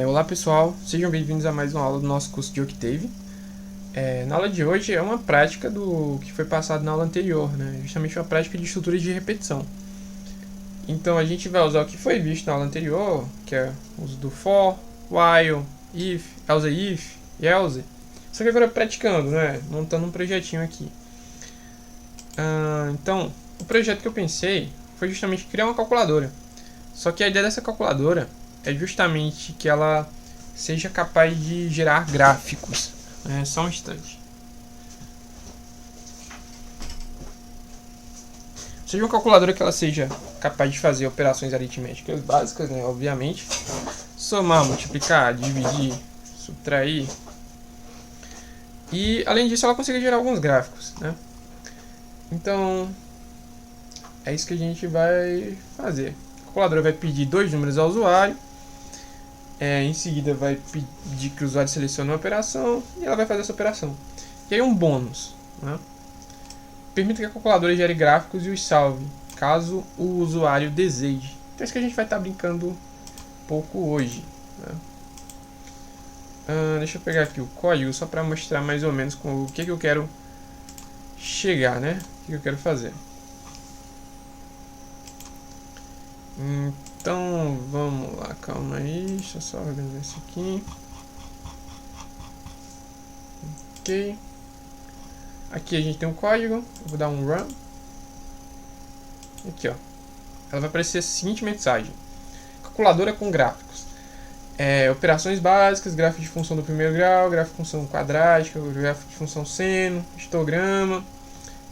Olá pessoal, sejam bem-vindos a mais uma aula do nosso curso de Octave. Na aula de hoje é uma prática do que foi passado na aula anterior, né? Justamente uma prática de estruturas de repetição. Então a gente vai usar o que foi visto na aula anterior, que é o uso do for, while, if, else e else. Só que agora praticando, né? Montando um projetinho aqui. Então, o projeto que eu pensei foi justamente criar uma calculadora. Só que a ideia dessa calculadora é justamente que ela seja capaz de gerar gráficos. Só um instante. Seja uma calculadora que ela seja capaz de fazer operações aritméticas básicas, né, obviamente. Somar, multiplicar, dividir, subtrair. E, além disso, ela consegue gerar alguns gráficos, né? Então, é isso que a gente vai fazer. A calculadora vai pedir dois números ao usuário. Em seguida vai pedir que o usuário selecione uma operação e ela vai fazer essa operação. E aí um bônus, né? Permita que a calculadora gere gráficos e os salve, caso o usuário deseje. Então é isso que a gente vai estar brincando um pouco hoje, né? Deixa eu pegar aqui o código só para mostrar mais ou menos com o que eu quero chegar, né? O que eu quero fazer. Então, vamos lá, calma aí, deixa eu só organizar isso aqui. Ok. Aqui a gente tem um código, eu vou dar um run. Aqui, ó. Ela vai aparecer a seguinte mensagem: calculadora com gráficos. Operações básicas, gráfico de função do primeiro grau, gráfico de função quadrática, gráfico de função seno, histograma.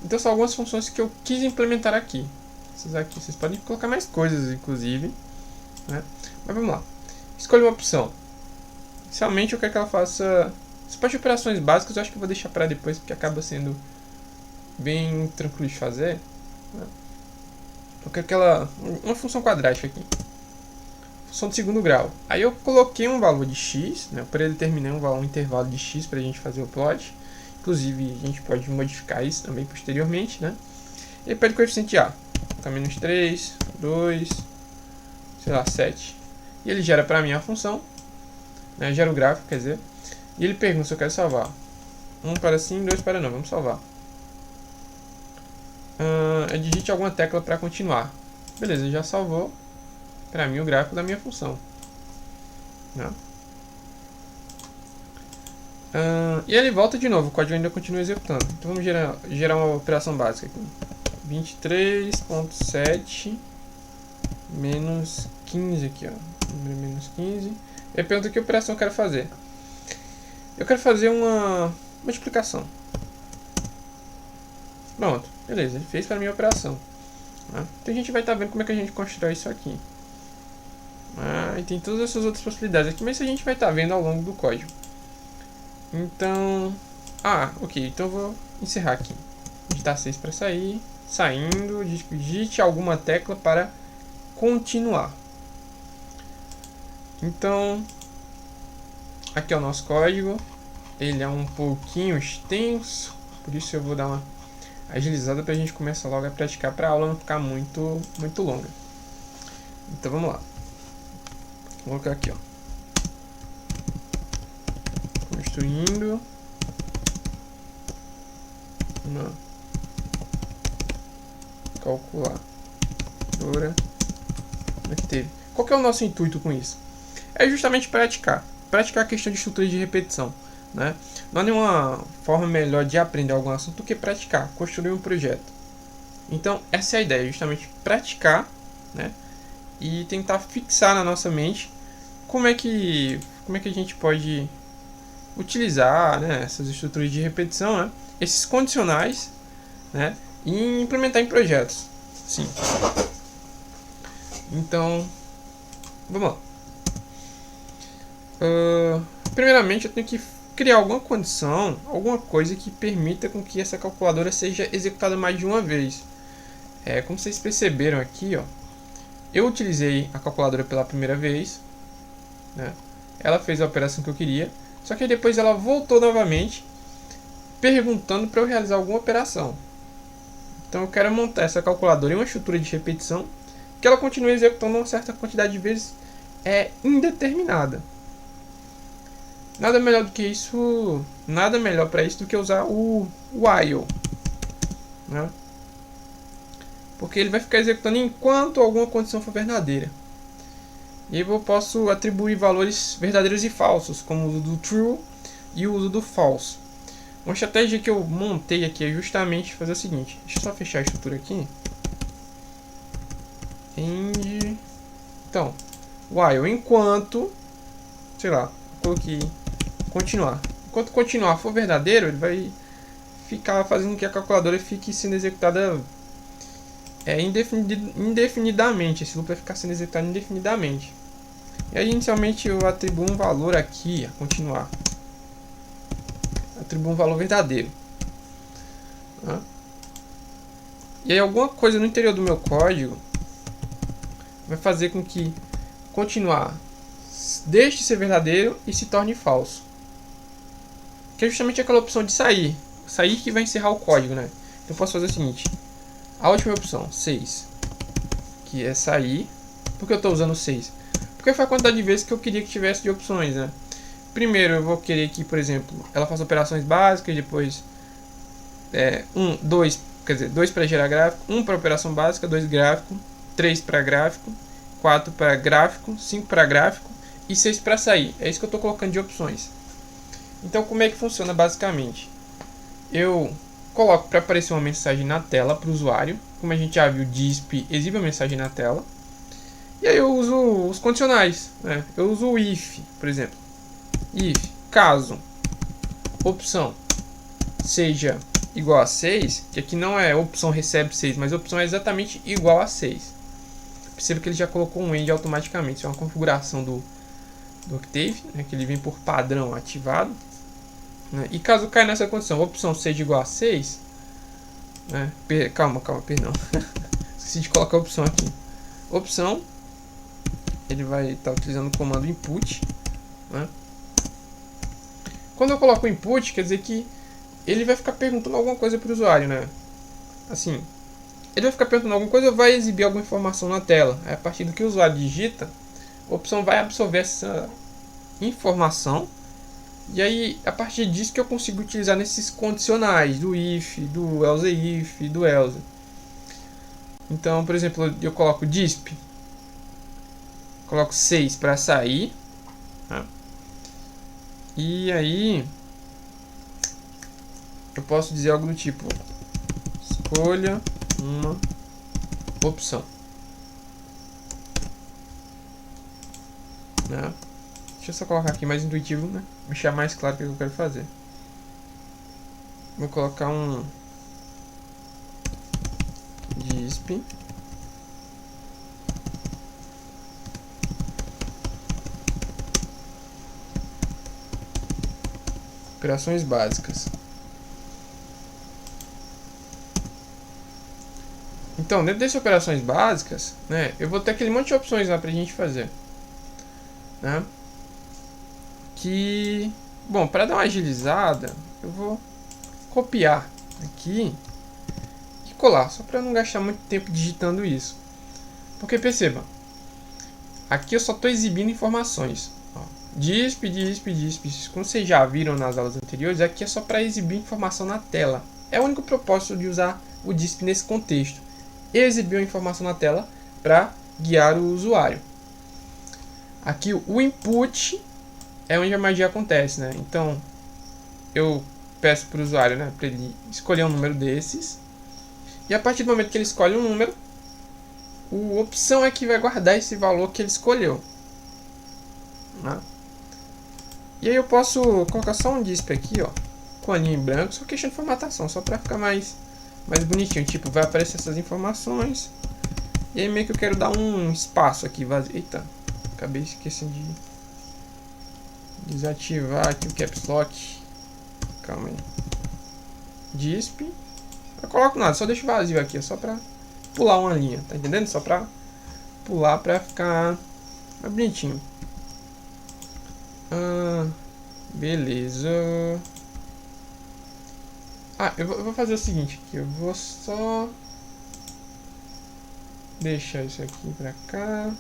Então são algumas funções que eu quis implementar aqui. Essas aqui vocês podem colocar mais coisas, inclusive, né? Mas vamos lá. Escolha uma opção. Inicialmente eu quero que ela faça essa parte de operações básicas. Eu acho que eu vou deixar para depois, porque acaba sendo bem tranquilo de fazer, né? Eu quero que ela... uma função quadrática aqui. Função de segundo grau. Aí eu coloquei um valor de x, né? Eu predeterminei um intervalo de x para a gente fazer o plot. Inclusive a gente pode modificar isso também posteriormente, né? E ele pede o coeficiente A. Tá menos 3, 2, sei lá, 7. E ele gera para mim a função, né? Gera o gráfico, quer dizer. E ele pergunta se eu quero salvar. 1 para sim, 2 para não. Vamos salvar. Digite alguma tecla para continuar. Beleza, já salvou para mim o gráfico da minha função, né? E ele volta de novo, o código ainda continua executando. Então vamos gerar uma operação básica aqui. 23.7 menos 15 aqui, ó. Número menos 15. Ele pergunta que operação eu quero fazer. Eu quero fazer uma multiplicação. Pronto, beleza, ele fez para mim a operação, né? Então a gente vai estar vendo como é que a gente constrói isso aqui. E tem todas essas outras possibilidades aqui, mas isso a gente vai estar vendo ao longo do código. Então, ok, então eu vou encerrar aqui. Digitar 6 para sair. Saindo, digite alguma tecla para continuar. Então, aqui é o nosso código. Ele é um pouquinho extenso, por isso eu vou dar uma agilizada para a gente começar logo a praticar, para a aula não ficar muito longa. Então vamos lá. Vou colocar aqui, ó. Construindo uma calculadora Octave. Qual que é o nosso intuito com isso? É justamente praticar a questão de estrutura de repetição, né? Não há nenhuma forma melhor de aprender algum assunto do que praticar, construir um projeto. Então essa é a ideia, justamente praticar, né? E tentar fixar na nossa mente como é que a gente pode utilizar, né, essas estruturas de repetição, né, esses condicionais, né, e implementar em projetos. Sim. Então, vamos lá. Primeiramente, eu tenho que criar alguma condição, alguma coisa que permita com que essa calculadora seja executada mais de uma vez. Como vocês perceberam aqui, ó, eu utilizei a calculadora pela primeira vez, né? Ela fez a operação que eu queria, só que depois ela voltou novamente perguntando para eu realizar alguma operação. Então eu quero montar essa calculadora em uma estrutura de repetição que ela continue executando uma certa quantidade de vezes indeterminada. Nada melhor do que isso, nada melhor para isso do que usar o while, né? Porque ele vai ficar executando enquanto alguma condição for verdadeira. E aí eu posso atribuir valores verdadeiros e falsos, como o uso do true e o uso do false. Uma estratégia que eu montei aqui é justamente fazer o seguinte. Deixa eu só fechar a estrutura aqui. End. Então, while enquanto, sei lá, coloquei continuar. Enquanto continuar for verdadeiro, ele vai ficar fazendo com que a calculadora fique sendo executada indefinidamente. Esse loop vai ficar sendo executado indefinidamente. E aí, inicialmente, eu atribuo um valor aqui a continuar. Atribuo um valor verdadeiro. Tá? E aí, alguma coisa no interior do meu código vai fazer com que continuar deixe de ser verdadeiro e se torne falso. Que é justamente aquela opção de sair. Sair que vai encerrar o código, né? Então eu posso fazer o seguinte. A última opção, 6. Que é sair. Por que eu estou usando 6? Porque foi a quantidade de vezes que eu queria que tivesse de opções, né? Primeiro eu vou querer que, por exemplo, ela faça operações básicas, depois 2 para gerar gráfico, 1 para operação básica, 2 gráfico, 3 para gráfico, 4 para gráfico, 5 para gráfico e 6 para sair. É isso que eu estou colocando de opções. Então como é que funciona basicamente? Eu coloco para aparecer uma mensagem na tela para o usuário. Como a gente já viu, disp exibe a mensagem na tela. E aí eu uso os condicionais, né? Eu uso o if, por exemplo. If, caso opção seja igual a 6, que aqui não é opção recebe 6, mas a opção é exatamente igual a 6. Perceba que ele já colocou um end automaticamente. Isso é uma configuração do Octave, né? Que ele vem por padrão ativado. Né? E caso caia nessa condição, a opção seja igual a 6, né? Calma, perdão. Esqueci de colocar a opção aqui. Opção, ele vai estar utilizando o comando input, né? Quando eu coloco o input, quer dizer que ele vai ficar perguntando alguma coisa para o usuário, né? Assim, ele vai ficar perguntando alguma coisa ou vai exibir alguma informação na tela. Aí, a partir do que o usuário digita, a opção vai absorver essa informação. E aí, a partir disso que eu consigo utilizar nesses condicionais do if, do else if, do else. Então, por exemplo, eu coloco disp, coloco 6 para sair, tá? E aí eu posso dizer algo do tipo: escolha uma opção, né? Deixa eu só colocar aqui mais intuitivo, né? Deixar mais claro o que eu quero fazer. Vou colocar um disp operações básicas. Então, dentro dessas operações básicas, né, eu vou ter aquele monte de opções lá pra gente fazer, né? Que, bom, para dar uma agilizada, eu vou copiar aqui e colar, só para não gastar muito tempo digitando isso. Porque perceba, aqui eu só estou exibindo informações. Ó, disp. Como vocês já viram nas aulas anteriores, aqui é só para exibir informação na tela. É o único propósito de usar o disp nesse contexto. Exibir a informação na tela para guiar o usuário. Aqui o input é onde a magia acontece, né? Então eu peço para o usuário, né, para ele escolher um número desses. E a partir do momento que ele escolhe um número, a opção é que vai guardar esse valor que ele escolheu, né? E aí eu posso colocar só um disp aqui, ó, com a linha em branco, só questão de formatação, só para ficar mais bonitinho. Tipo, vai aparecer essas informações. E aí meio que eu quero dar um espaço aqui vazio. Eita, acabei esquecendo de desativar aqui o caps lock. Calma aí. Disp. Eu coloco nada, só deixo vazio aqui, só pra pular uma linha, tá entendendo? Só pra pular pra ficar mais bonitinho. Beleza. Eu vou fazer o seguinte aqui, eu vou só deixar isso aqui pra cá,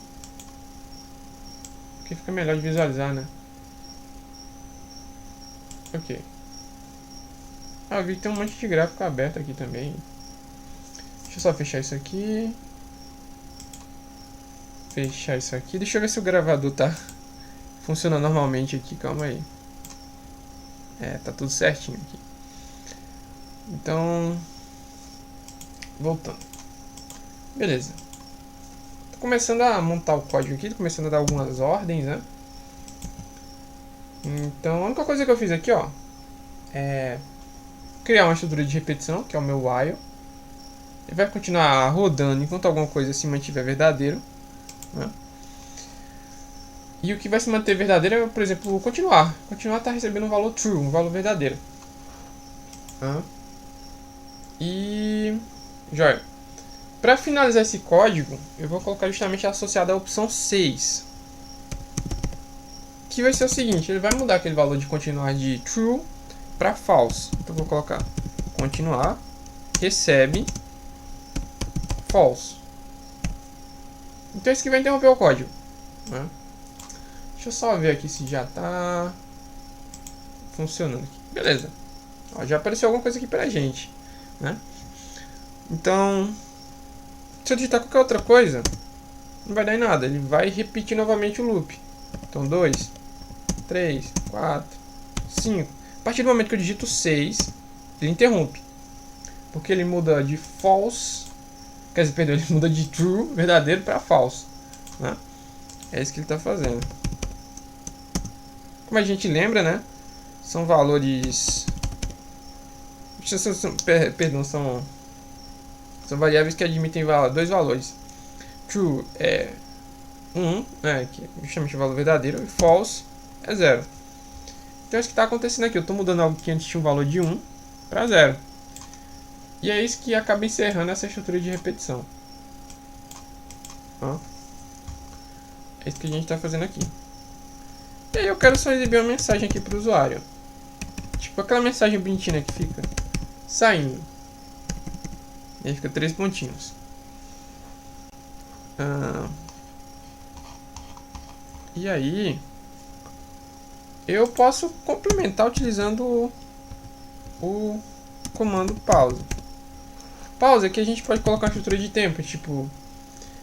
porque fica melhor de visualizar, né? Ok. Ah, eu vi que tem um monte de gráfico aberto aqui também. Deixa eu só fechar isso aqui. Fechar isso aqui. Deixa eu ver se o gravador tá funcionando normalmente aqui. Calma aí. É, tá tudo certinho aqui. Então, voltando. Beleza. Tô começando a montar o código aqui. Tô começando a dar algumas ordens, né? Então, a única coisa que eu fiz aqui, ó, é criar uma estrutura de repetição, que é o meu while. Ele vai continuar rodando enquanto alguma coisa se mantiver verdadeiro, né? E o que vai se manter verdadeiro é, por exemplo, continuar. Continuar está recebendo um valor true, um valor verdadeiro. E... joia. Para finalizar esse código, eu vou colocar justamente associado à opção 6. Que vai ser o seguinte, ele vai mudar aquele valor de continuar de true para false. Então eu vou colocar continuar, recebe, false. Então isso que vai interromper o código, né? Deixa eu só ver aqui se já está funcionando aqui. Beleza. Ó, já apareceu alguma coisa aqui pra gente, né? Então, se eu digitar qualquer outra coisa, não vai dar em nada. Ele vai repetir novamente o loop. Então, 2, 3, 4, 5. A partir do momento que eu digito 6, ele interrompe. Porque ele muda de false, quer dizer, perdão, ele muda de true, verdadeiro, para false, né? É isso que ele está fazendo. Como a gente lembra, né? São valores... Perdão, são variáveis que admitem dois valores. True é 1, né, que é justamente o valor verdadeiro, e false é 0. Então é isso que está acontecendo aqui. Eu estou mudando algo que antes tinha um valor de 1 para 0. E é isso que acaba encerrando essa estrutura de repetição. Ó. É isso que a gente está fazendo aqui. E aí eu quero só exibir uma mensagem aqui para o usuário. Tipo aquela mensagem bonitinha que fica saindo. E aí fica 3 pontinhos. E aí eu posso complementar utilizando o comando pause. Pause aqui a gente pode colocar uma estrutura de tempo, tipo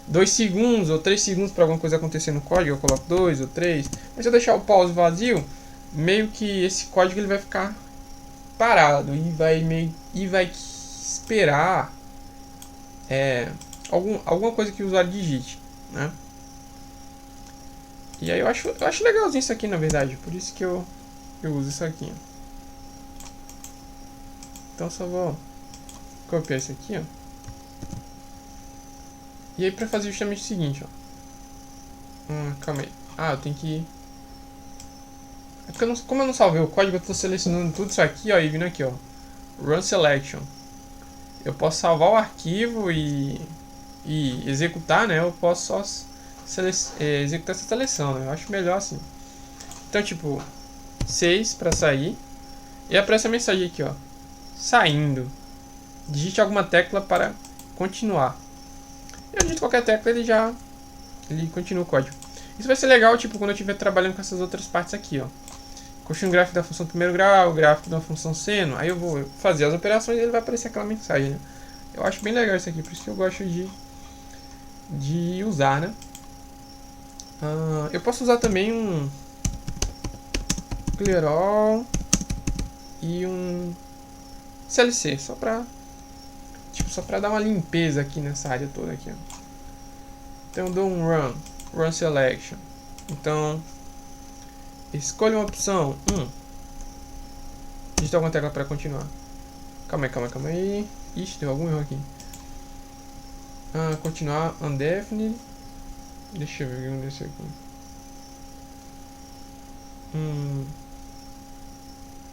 2 segundos ou 3 segundos para alguma coisa acontecer no código, eu coloco 2 ou 3. Mas se eu deixar o pause vazio, meio que esse código ele vai ficar parado e vai esperar alguma coisa que o usuário digite, né? E aí eu acho legalzinho isso aqui, na verdade, por isso que eu uso isso aqui. Então só vou copiar isso aqui, ó. E aí pra fazer justamente o seguinte, ó. Calma aí. Eu tenho que... É porque como eu não salvei o código, eu tô selecionando tudo isso aqui, ó, e vindo aqui, ó. Run Selection. Eu posso salvar o arquivo e executar, né? Eu posso só executar essa seleção, né? Eu acho melhor assim. Então, tipo, 6 para sair. E aparece a mensagem aqui, ó. Saindo. Digite alguma tecla para continuar. Eu digito qualquer tecla, ele continua o código. Isso vai ser legal, tipo, quando eu estiver trabalhando com essas outras partes aqui, ó. Construir um gráfico da função primeiro grau, gráfico da função seno. Aí eu vou fazer as operações e ele vai aparecer aquela mensagem, né? Eu acho bem legal isso aqui, por isso que eu gosto de usar, né? Eu posso usar também um clear all e um CLC, só pra dar uma limpeza aqui nessa área toda aqui, ó. Então eu dou um run selection. Então escolha uma opção 1. Digita alguma tecla para continuar. Calma aí. Ixi, deu algum erro aqui. Continuar undefined. Deixa eu ver o que aconteceu aqui.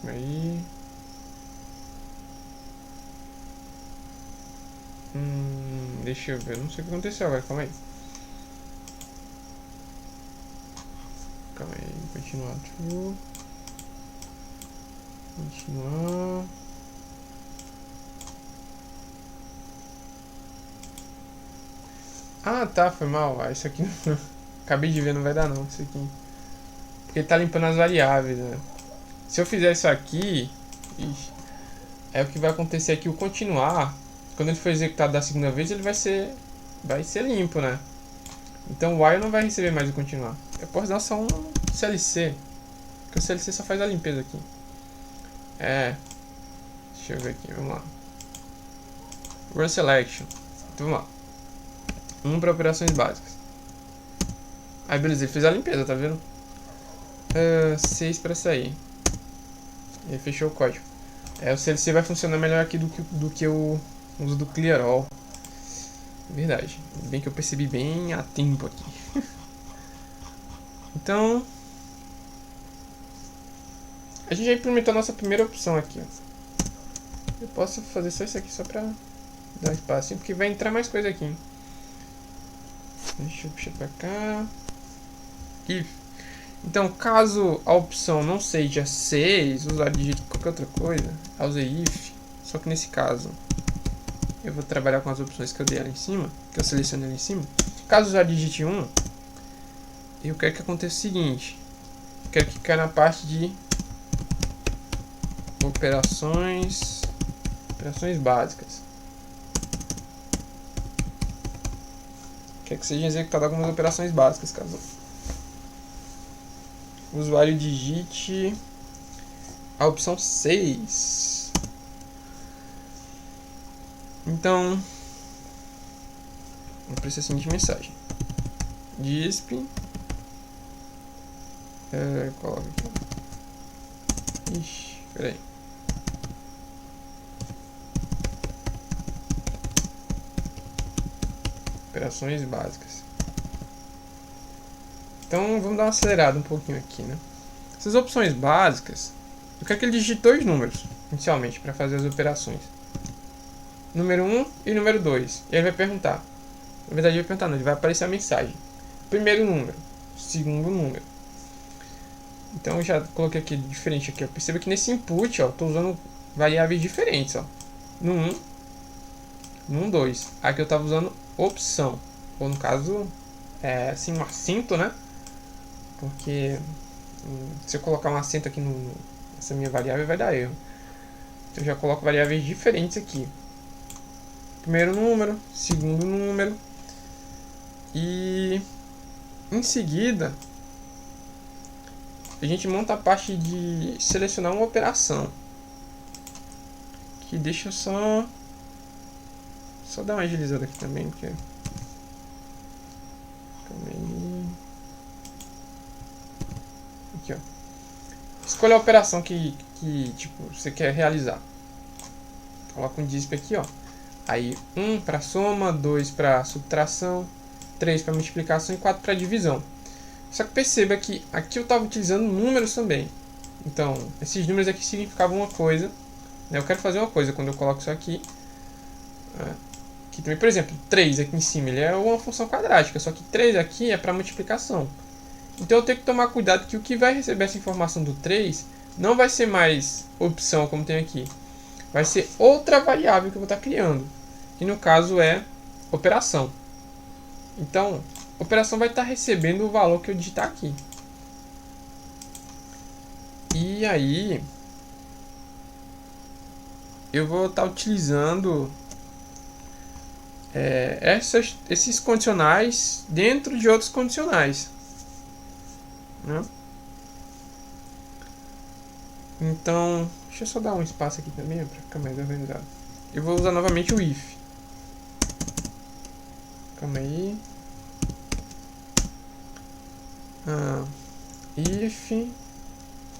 Aí. Deixa eu ver, não sei o que aconteceu agora, calma aí. Continuar true. Continuar. Tá, foi mal. Isso aqui acabei de ver, não vai dar não, isso aqui. Porque ele tá limpando as variáveis, né? Se eu fizer isso aqui, ixi, é o que vai acontecer aqui, o continuar, quando ele for executado da segunda vez, ele vai ser limpo, né? Então o while não vai receber mais o continuar. Eu posso dar só um CLC, porque o CLC só faz a limpeza aqui. Deixa eu ver aqui, vamos lá. Run selection. Então, vamos lá. Para operações básicas. Aí beleza, ele fez a limpeza, tá vendo? 6 para sair. Ele fechou o código. O CLC vai funcionar melhor aqui do que o uso do clear all. Verdade. Bem que eu percebi bem a tempo aqui. Então, a gente já implementou a nossa primeira opção aqui, ó. Eu posso fazer só isso aqui só pra dar espaço, porque vai entrar mais coisa aqui, hein? Deixa eu puxar pra cá. If. Então, caso a opção não seja 6, o usuário digite qualquer outra coisa, eu usei if. Só que nesse caso, eu vou trabalhar com as opções que eu dei ali em cima, que eu selecionei ali em cima. Caso o usuário digite 1, eu quero que aconteça o seguinte. Eu quero que caia na parte de operações básicas. Quer que sejam executadas algumas operações básicas, caso o usuário digite a opção 6. Então, vou precisar a seguinte mensagem. Disp. Coloca aqui. Ixi, peraí. Operações básicas. Então vamos dar uma acelerada um pouquinho aqui, né? Essas opções básicas, eu quero que ele digite 2 números inicialmente para fazer as operações. Número 1 e número 2. E aí ele vai perguntar. Na verdade ele vai perguntar, não, ele vai aparecer a mensagem. Primeiro número, segundo número. Então eu já coloquei aqui diferente aqui, ó. Perceba que nesse input, ó, estou usando variáveis diferentes, ó. No 1, no 2. Aqui eu estava usando opção, ou no caso assim um acento, né? Porque se eu colocar um acento aqui nessa minha variável vai dar erro. Então eu já coloco variáveis diferentes aqui. Primeiro número, segundo número, e em seguida a gente monta a parte de selecionar uma operação, que deixa eu só dar uma agilizada aqui também, porque calma aí. Aqui, ó. Escolha a operação que tipo você quer realizar. Coloca um disp aqui, ó. Aí 1 para soma, 2 para subtração, 3 para multiplicação e 4 para divisão. Só que perceba que aqui eu estava utilizando números também. Então, esses números aqui significavam uma coisa, né? Eu quero fazer uma coisa quando eu coloco isso aqui. Aqui também, por exemplo, 3 aqui em cima, ele é uma função quadrática, só que 3 aqui é para multiplicação. Então eu tenho que tomar cuidado que o que vai receber essa informação do 3 não vai ser mais opção como tem aqui. Vai ser outra variável que eu vou estar criando, que no caso é operação. Então, operação vai estar recebendo o valor que eu digitar aqui. E aí, eu vou estar utilizando esses condicionais dentro de outros condicionais, né? Então, deixa eu só dar um espaço aqui também para ficar mais organizado. Eu vou usar novamente o if. Calma aí. If.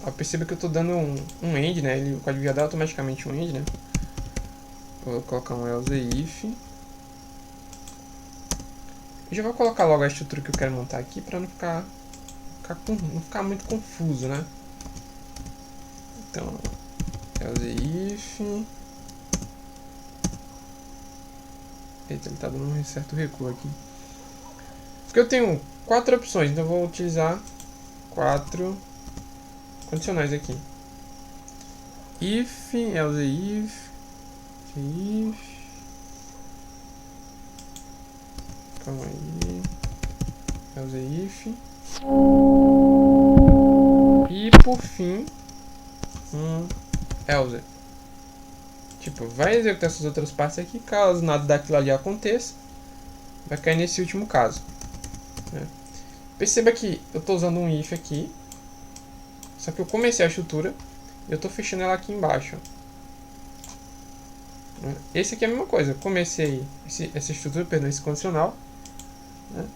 Ó, perceba que eu estou dando um end, né? O código já dá automaticamente um end, né? Vou colocar um else if. Eu já vou colocar logo a estrutura que eu quero montar aqui para não ficar muito confuso, né? Então, else if. Eita, ele está dando um certo recuo aqui. Porque eu tenho 4 opções, então eu vou utilizar 4 condicionais aqui. If, else if. Calma aí. Else if. E por fim, else. Tipo, vai executar essas outras partes aqui, caso nada daquilo ali aconteça, vai cair nesse último caso, né? Perceba que eu estou usando um if aqui, só que eu comecei a estrutura e eu estou fechando ela aqui embaixo. Esse aqui é a mesma coisa, eu comecei essa estrutura, perdão, esse condicional, né?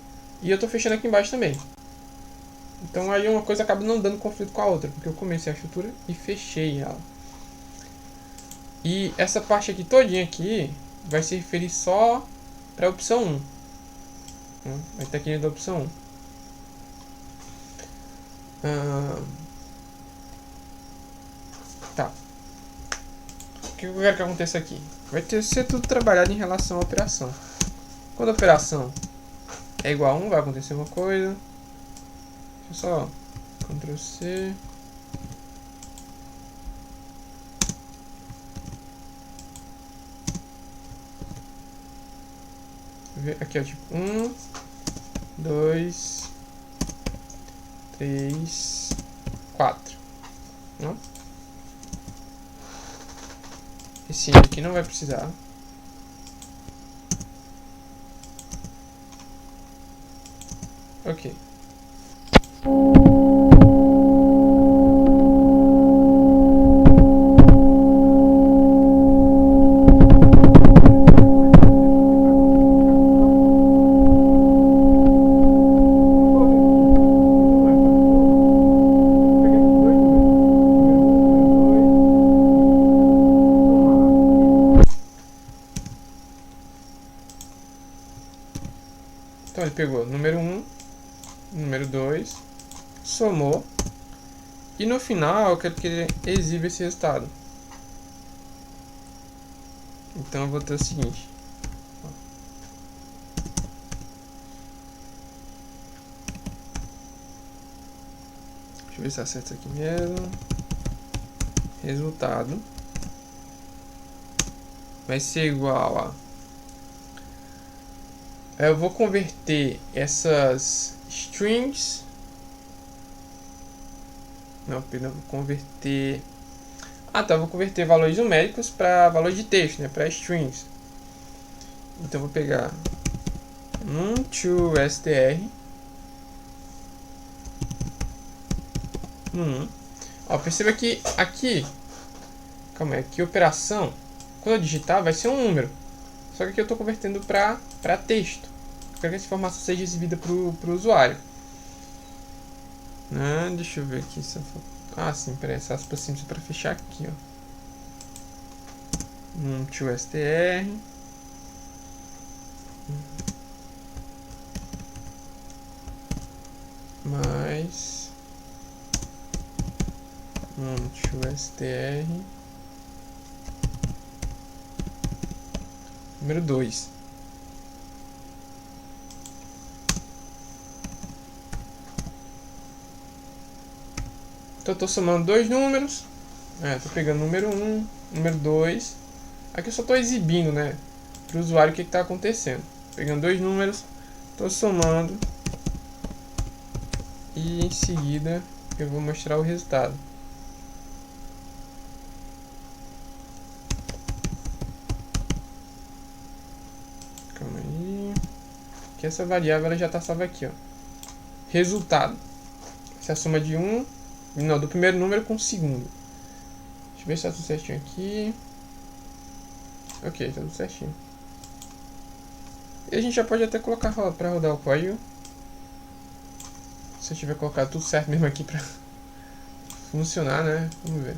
E eu estou fechando aqui embaixo também. Então aí uma coisa acaba não dando conflito com a outra, porque eu comecei a estrutura e fechei ela. E essa parte aqui todinha aqui vai se referir só para a opção 1. Vai estar aqui dentro da opção 1. Tá. O que eu quero que aconteça aqui? Vai ser tudo trabalhado em relação à operação. Quando a operação é igual a 1, vai acontecer uma coisa. Deixa eu só Ctrl C. Aqui ó, tipo 1, 2, 3, 4. Não? Esse aqui não vai precisar. Ok. Então ele pegou número 1, número 2, somou, e no final eu quero que ele exiba esse resultado. Então eu vou ter o seguinte. Deixa eu ver se acerta aqui mesmo. Resultado vai ser igual a... Eu vou converter essas strings. Não, perdão, vou converter. Vou converter valores numéricos para valores de texto, né? Para strings. Então vou pegar num2str. Perceba que aqui, calma aí, aqui operação, quando eu digitar vai ser um número. Só que aqui eu estou convertendo para texto. Eu quero que essa informação seja exibida para o usuário. Deixa eu ver aqui se eu for... sim, peraí, essa aspa simples para fechar aqui, ó. num2str. Mais num2str número 2. Então eu estou somando dois números. Estou pegando número 1, número 2. Aqui eu só estou exibindo, né, para o usuário o que está acontecendo. Pegando dois números, estou somando. E em seguida eu vou mostrar o resultado. Calma aí. Que essa variável ela já está salva aqui, ó. Resultado. Essa é a soma de do primeiro número com o segundo. Deixa eu ver se está tudo certinho aqui. Ok, está tudo certinho. E a gente já pode até colocar para rodar o código. Se eu tiver colocado tudo certo mesmo aqui para funcionar, né? Vamos ver.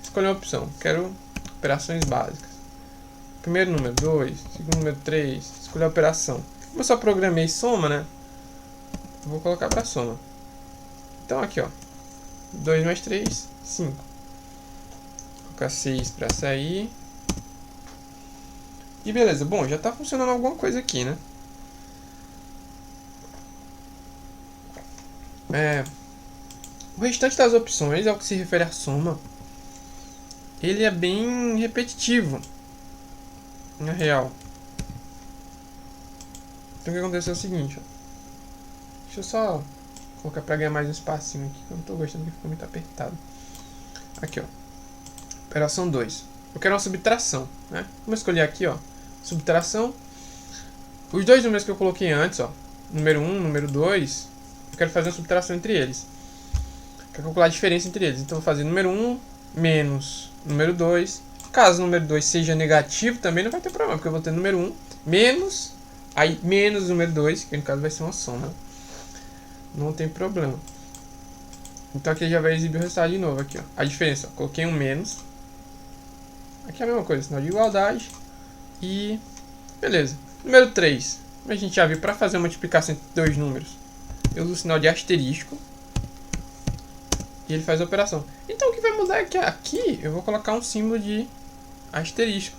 Escolher a opção. Quero operações básicas. Primeiro número 2, segundo número 3. Escolher a operação. Como eu só programei soma, né? Eu vou colocar para soma. Então aqui, ó. 2 mais 3, 5. Vou colocar 6 para sair. E beleza. Bom, já está funcionando alguma coisa aqui, né? O restante das opções, ao que se refere à soma, ele é bem repetitivo, na real. Então o que aconteceu é o seguinte, ó. Deixa eu só Vou colocar pra ganhar mais um espacinho aqui, que eu não tô gostando que ficou muito apertado. Aqui, ó. Operação 2. Eu quero uma subtração, né? Vamos escolher aqui, ó. Subtração. Os dois números que eu coloquei antes, ó. Número 1, número 2. Eu quero fazer uma subtração entre eles. Quero calcular a diferença entre eles. Então, eu vou fazer número 1 menos número 2. Caso o número 2 seja negativo, também não vai ter problema, porque eu vou ter número 1 menos, aí menos o número 2, que no caso vai ser uma soma. Não tem problema. Então aqui já vai exibir o resultado de novo. Aqui, ó. A diferença, ó. Coloquei um menos. Aqui é a mesma coisa, sinal de igualdade. E beleza. Número 3. Como a gente já viu, para fazer a multiplicação entre dois números, eu uso o sinal de asterisco. E ele faz a operação. Então o que vai mudar é que aqui eu vou colocar um símbolo de asterisco,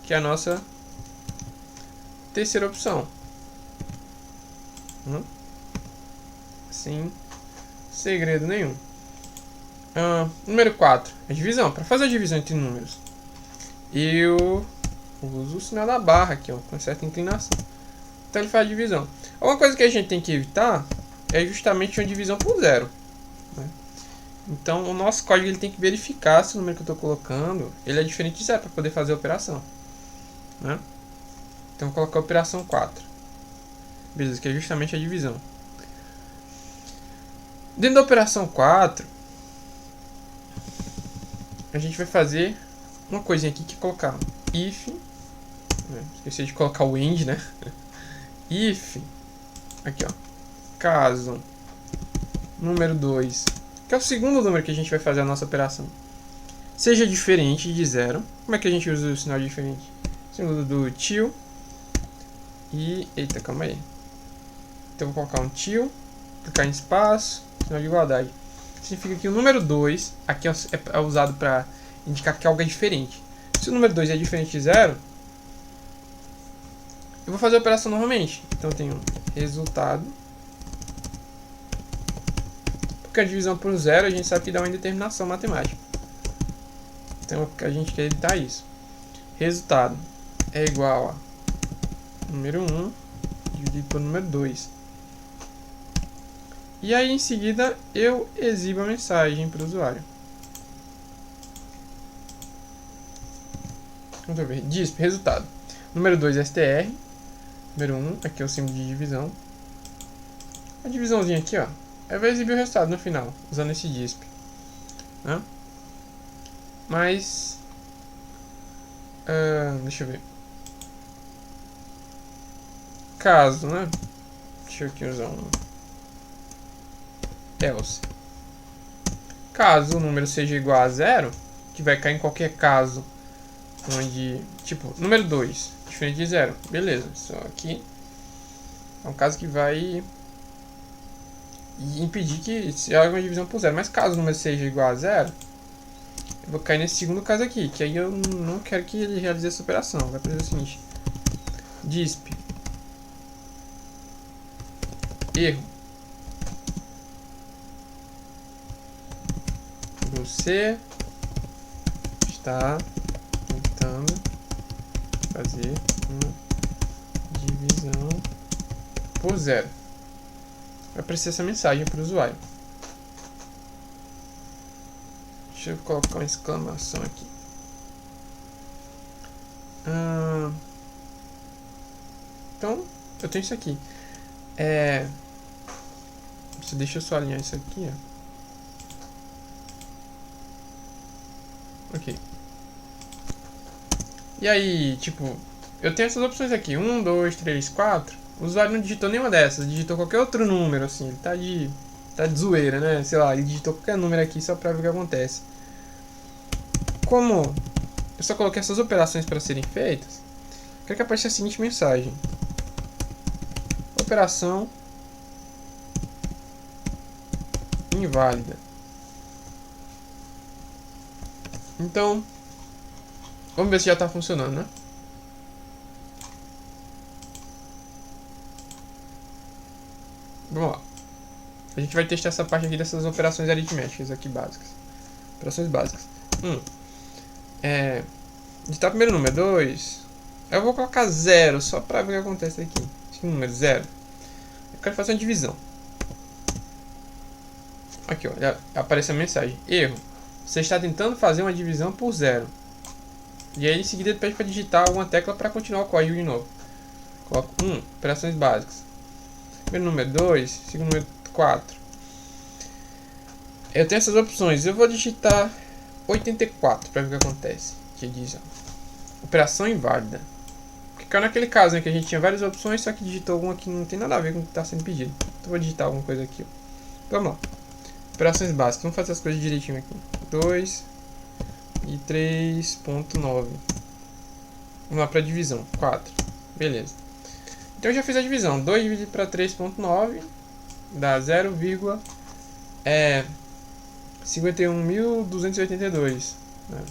que é a nossa terceira opção. Sem segredo nenhum. Número 4. A divisão. Para fazer a divisão entre números, eu uso o sinal da barra aqui, ó, com certa inclinação. Então ele faz a divisão. Uma coisa que a gente tem que evitar é justamente uma divisão por zero, né? Então o nosso código ele tem que verificar se o número que eu estou colocando ele é diferente de zero para poder fazer a operação, né? Então vou colocar a operação 4. Beleza, que é justamente a divisão. Dentro da operação 4, a gente vai fazer uma coisinha aqui que é colocar if, né? Esqueci de colocar o end, né? If, aqui ó, caso número 2, que é o segundo número que a gente vai fazer a nossa operação, seja diferente de zero. Como é que a gente usa o sinal diferente? Símbolo do til e... eita, calma aí. Então eu vou colocar um til, clicar em espaço, sinal de igualdade. Significa que o número 2 aqui é usado para indicar que algo é diferente. Se o número 2 é diferente de zero, eu vou fazer a operação normalmente. Então eu tenho resultado. Porque a divisão por zero a gente sabe que dá uma indeterminação matemática. Então a gente quer evitar isso. Resultado é igual a número 1 dividido por número 2. E aí em seguida eu exibo a mensagem para o usuário. Vamos ver. DISP, resultado. Número 2 str. Número 1, aqui é o símbolo de divisão. A divisãozinha aqui, ó. Aí vai exibir o resultado no final, usando esse DISP, né? Mas... deixa eu ver. Caso, né? Deixa eu aqui usar um... else. Caso o número seja igual a zero, que vai cair em qualquer caso onde, tipo, número 2, diferente de zero. Beleza, só aqui é um caso que vai impedir que se haja uma divisão por zero. Mas caso o número seja igual a zero, eu vou cair nesse segundo caso aqui, que aí eu não quero que ele realize essa operação. Vai fazer o seguinte: disp erro. Você está tentando fazer uma divisão por zero. Vai aparecer essa mensagem para o usuário. Deixa eu colocar uma exclamação aqui. Então, eu tenho isso aqui. Deixa eu só alinhar isso aqui, ó. Ok. E aí, tipo, eu tenho essas opções aqui. 1, 2, 3, 4. O usuário não digitou nenhuma dessas. Digitou qualquer outro número, assim. Ele tá de zoeira, né? Sei lá, ele digitou qualquer número aqui só pra ver o que acontece. Como eu só coloquei essas operações para serem feitas, quero que apareça a seguinte mensagem: operação inválida. Então, vamos ver se já está funcionando, né? Vamos lá. A gente vai testar essa parte aqui dessas operações aritméticas aqui básicas. Operações básicas. Digitar o primeiro número. 2. Eu vou colocar 0 só para ver o que acontece aqui. Esse número 0. Eu quero fazer uma divisão. Aqui, ó, aparece a mensagem: erro. Você está tentando fazer uma divisão por zero. E aí em seguida ele pede para digitar alguma tecla para continuar o código de novo. Coloco 1, operações básicas. Primeiro número 2, segundo número 4. Eu tenho essas opções. Eu vou digitar 84 para ver o que acontece. Que diz, ó, operação inválida. Porque caiu naquele caso, né, que a gente tinha várias opções, só que digitou alguma que não tem nada a ver com o que está sendo pedido. Então vou digitar alguma coisa aqui, ó. Vamos lá. Operações básicas. Vamos fazer as coisas direitinho aqui. 2 e 3.9. Vamos lá para divisão. 4. Beleza. Então eu já fiz a divisão. 2 dividido para 3.9 dá 0,51.282. Né?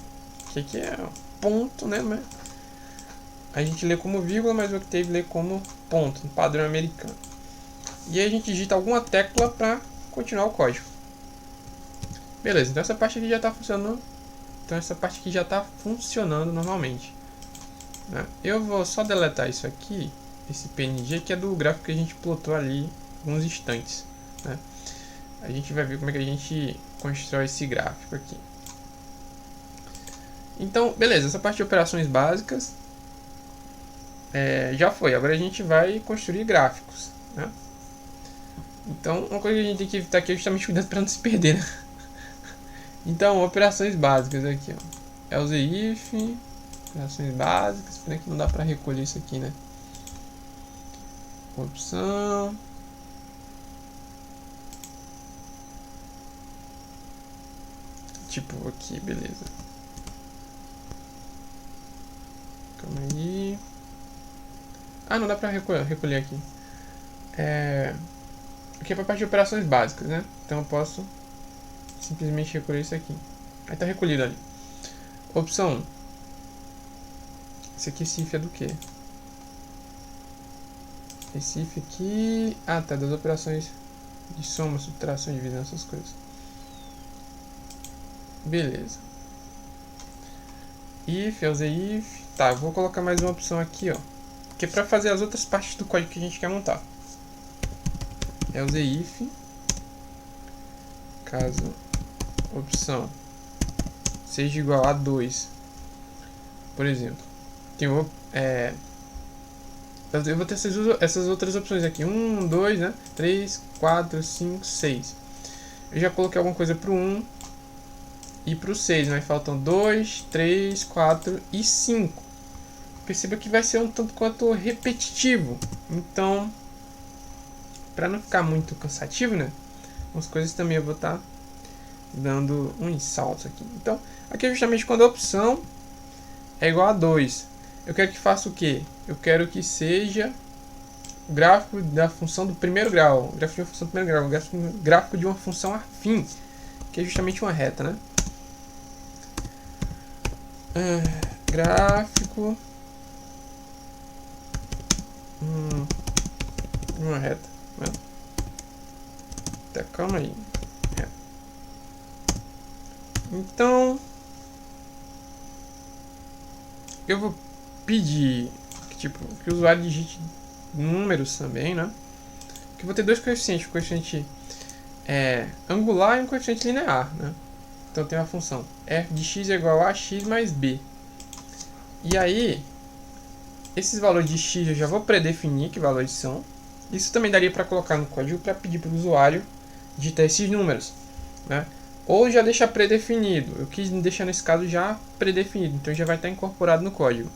Que aqui é ponto, né? Mas a gente lê como vírgula, mas o Octave lê como ponto, padrão americano. E aí a gente digita alguma tecla para continuar o código. Beleza, então essa parte aqui já está funcionando. Então essa parte aqui já está funcionando normalmente. Né? Eu vou só deletar isso aqui, esse PNG, que é do gráfico que a gente plotou ali alguns instantes. Né? A gente vai ver como é que a gente constrói esse gráfico aqui. Então, beleza, essa parte de operações básicas já foi. Agora a gente vai construir gráficos. Né? Então, uma coisa que a gente tem que evitar aqui é justamente cuidado para não se perder. Né? Então, operações básicas aqui, ó. Else if, operações básicas. Pena que não dá para recolher isso aqui, né? Opção. Tipo aqui, beleza. Calma aí. Ah, não dá pra recolher aqui. Aqui é pra parte de operações básicas, né? Então eu posso simplesmente recolher isso aqui. Aí tá recolhido ali. Opção 1. Esse aqui, esse if é do que? Esse if aqui... Ah, tá, das operações de soma, subtração, divisão, essas coisas. Beleza. If, else if... Tá, vou colocar mais uma opção aqui, ó. Que é pra fazer as outras partes do código que a gente quer montar. Else if... Caso opção seja igual a 2. Por exemplo. Eu vou ter essas outras opções aqui. 1, 2, né? 3, 4, 5, 6. Eu já coloquei alguma coisa pro 1 e pro 6, mas faltam 2, 3, 4 e 5. Perceba que vai ser um tanto quanto repetitivo. Então, para não ficar muito cansativo, né? Umas coisas também eu vou estar dando uns saltos aqui. Então, aqui é justamente quando a opção é igual a 2. Eu quero que faça o quê? Eu quero que seja o gráfico da função do primeiro grau. O gráfico de uma função do primeiro grau. O gráfico de uma função afim. Que é justamente uma reta, né? Gráfico. Uma reta. Né? Tá, calma aí. Então, eu vou pedir que o usuário digite números também, né? Que eu vou ter dois coeficientes, o coeficiente angular e um coeficiente linear, né? Então tem uma função f de x é igual a x mais b. E aí, esses valores de x eu já vou predefinir que valores são. Isso também daria para colocar no código para pedir para o usuário digitar esses números, né? Ou já deixar predefinido. Eu quis deixar nesse caso já predefinido, então já vai estar incorporado no código.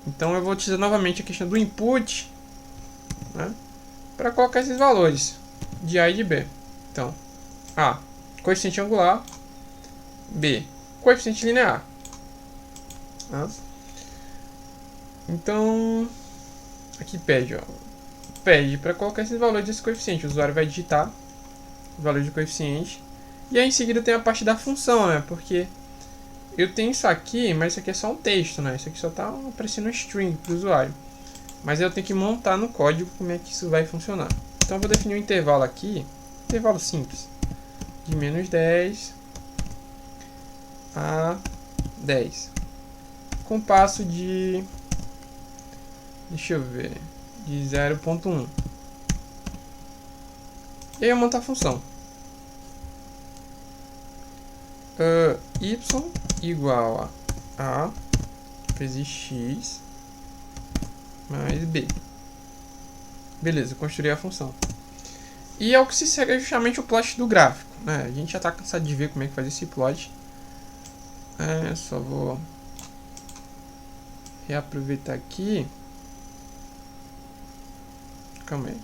Então eu vou utilizar novamente a questão do input, né, para colocar esses valores de A e de B. Então, A, coeficiente angular, B, coeficiente linear. Tá? Então, aqui pede para colocar esses valores desse coeficiente. O usuário vai digitar o valor de coeficiente. E aí em seguida tem a parte da função, né? Porque eu tenho isso aqui, mas isso aqui é só um texto, né? Isso aqui só está aparecendo um string para o usuário. Mas eu tenho que montar no código como é que isso vai funcionar. Então eu vou definir um intervalo aqui, intervalo simples, de menos 10 a 10. Com passo de, deixa eu ver, de 0.1. E aí eu monto a função. y igual a vezes x mais b. Beleza, construir a função. E é o que se segue justamente o plot do gráfico, né? A gente já está cansado de ver como é que faz esse plot. Só vou reaproveitar aqui. Calma aí.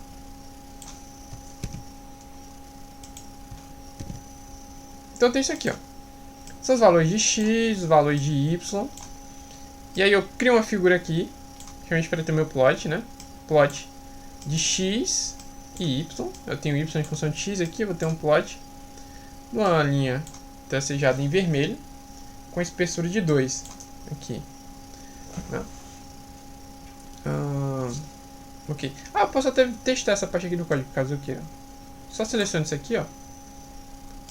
Então tem isso aqui, ó. São os valores de x, os valores de y. E aí eu crio uma figura aqui, realmente para ter meu plot, né? Plot de x e y. Eu tenho y em função de x aqui, eu vou ter um plot de uma linha tracejada em vermelho com espessura de 2 aqui, né? Ok. Eu posso até testar essa parte aqui do código, caso eu queira. Só seleciono isso aqui, ó.